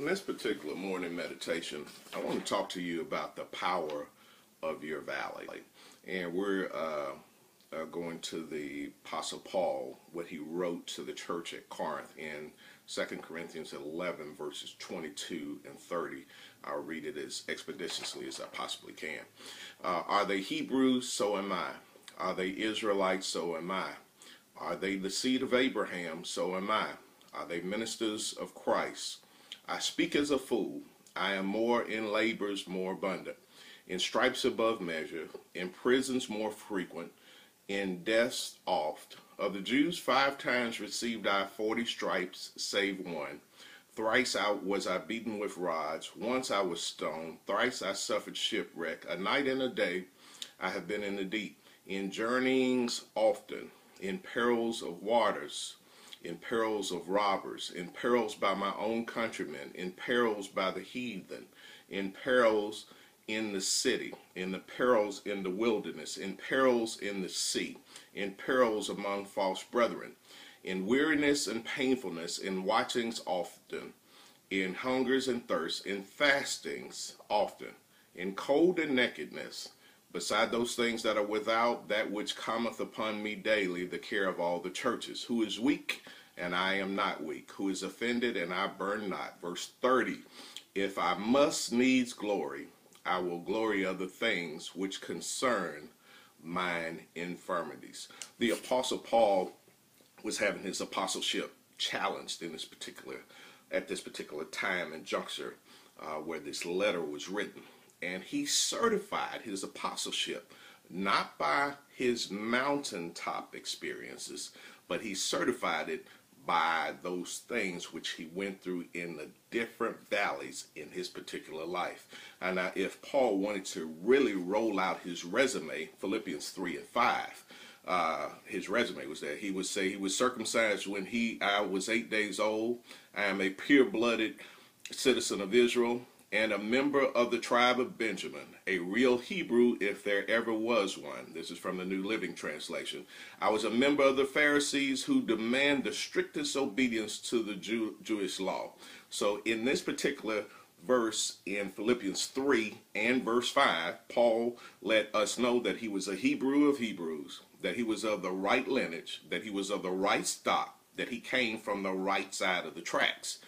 In this particular morning meditation, I want to talk to you about the power of your valley. And we're going to the Apostle Paul, what he wrote to the church at Corinth in 2 Corinthians 11, verses 22 and 30. I'll read it as expeditiously as I possibly can. Are they Hebrews? So am I. Are they Israelites? So am I. Are they the seed of Abraham? So am I. Are they ministers of Christ? I speak as a fool. I am more in labors more abundant, in stripes above measure, in prisons more frequent, in deaths oft. Of the Jews 5 times received I 40 stripes, save one. Thrice was I beaten with rods. Once I was stoned. Thrice I suffered shipwreck. A night and a day I have been in the deep, in journeyings often, in perils of waters, in perils of robbers, in perils by my own countrymen, in perils by the heathen, in perils in the city, in the perils in the wilderness, in perils in the sea, in perils among false brethren, in weariness and painfulness, in watchings often, in hungers and thirsts, in fastings often, in cold and nakedness, beside those things that are without, that which cometh upon me daily, the care of all the churches. Who is weak, and I am not weak? Who is offended, and I burn not? Verse 30, if I must needs glory, I will glory of the things which concern mine infirmities. The Apostle Paul was having his apostleship challenged in at this particular time and juncture where this letter was written. And he certified his apostleship not by his mountaintop experiences, but he certified it by those things which he went through in the different valleys in his particular life. And now, if Paul wanted to really roll out his resume, Philippians 3 and 5, his resume was there. He would say he was circumcised when I was 8 days old. I am a pure-blooded citizen of Israel and a member of the tribe of Benjamin, a real Hebrew if there ever was one. This is from the New Living Translation. I was a member of the Pharisees who demand the strictest obedience to the Jewish law. So in this particular verse in Philippians 3 and verse 5, Paul let us know that he was a Hebrew of Hebrews, that he was of the right lineage, that he was of the right stock, that he came from the right side of the tracks.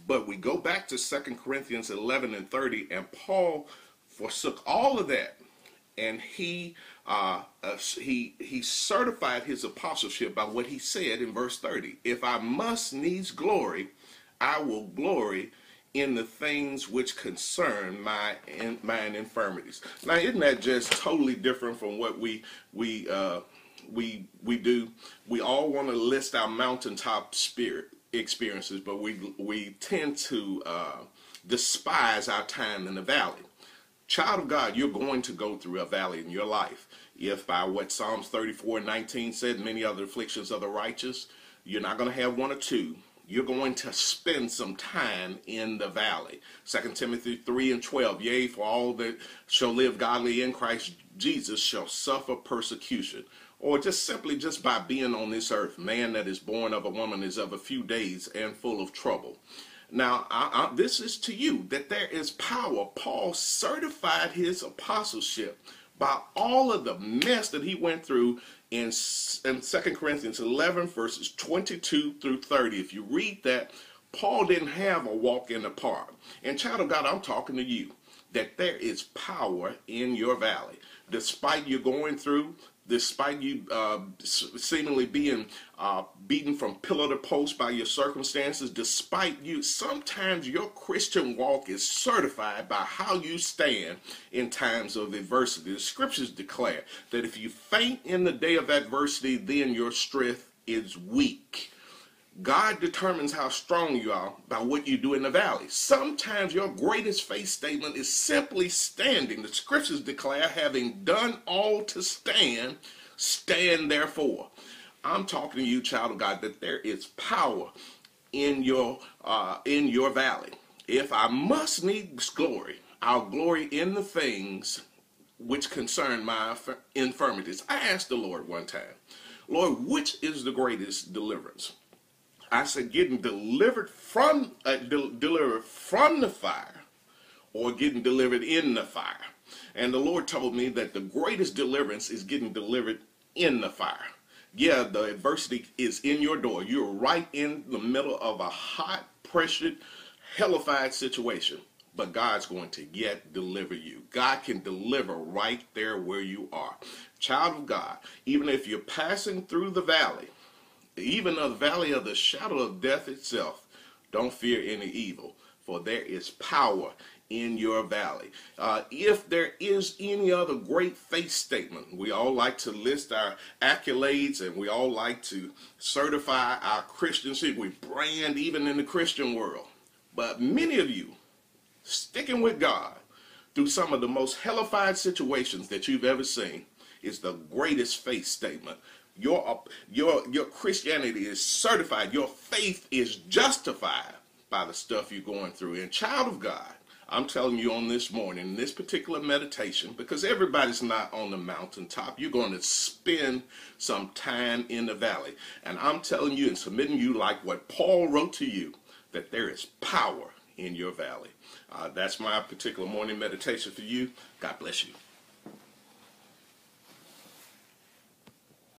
But we go back to 2 Corinthians 11 and 30, and Paul forsook all of that, and he certified his apostleship by what he said in verse 30. If I must needs glory, I will glory in the things which concern mine infirmities. Now, isn't that just totally different from what we do? We all want to list our mountaintop experiences, but we tend to despise our time in the valley. Child of God, you're going to go through a valley in your life. If by what Psalms 34:19 said, many other afflictions of the righteous, you're not going to have one or two. You're going to spend some time in the valley. 2 Timothy 3 and 12, yea, for all that shall live godly in Christ Jesus shall suffer persecution. Or just simply by being on this earth, man that is born of a woman is of a few days and full of trouble. Now, this is to you, that there is power. Paul certified his apostleship by all of the mess that he went through in 2 Corinthians 11, verses 22 through 30. If you read that, Paul didn't have a walk in the park. And child of God, I'm talking to you, that there is power in your valley. Despite you going through, despite you seemingly being beaten from pillar to post by your circumstances, despite you, sometimes your Christian walk is certified by how you stand in times of adversity. The scriptures declare that if you faint in the day of adversity, then your strength is weak. God determines how strong you are by what you do in the valley. Sometimes your greatest faith statement is simply standing. The scriptures declare, having done all to stand, stand therefore. I'm talking to you, child of God, that there is power in your valley. If I must needs glory, I'll glory in the things which concern my infirmities. I asked the Lord one time, Lord, which is the greatest deliverance? I said getting delivered from delivered from the fire, or getting delivered in the fire. And the Lord told me that the greatest deliverance is getting delivered in the fire. Yeah, the adversity is in your door. You're right in the middle of a hot, pressured, hellified situation. But God's going to yet deliver you. God can deliver right there where you are. Child of God, even if you're passing through the valley, even the valley of the shadow of death itself, don't fear any evil, for there is power in your valley. If there is any other great faith statement, we all like to list our accolades, and we all like to certify our Christianship. We brand even in the Christian world. But many of you, sticking with God through some of the most hellified situations that you've ever seen, is the greatest faith statement. Your Christianity is certified. Your faith is justified by the stuff you're going through. And child of God, I'm telling you on this morning, in this particular meditation, because everybody's not on the mountaintop, you're going to spend some time in the valley. And I'm telling you and submitting you like what Paul wrote to you, that there is power in your valley. That's my particular morning meditation for you. God bless you.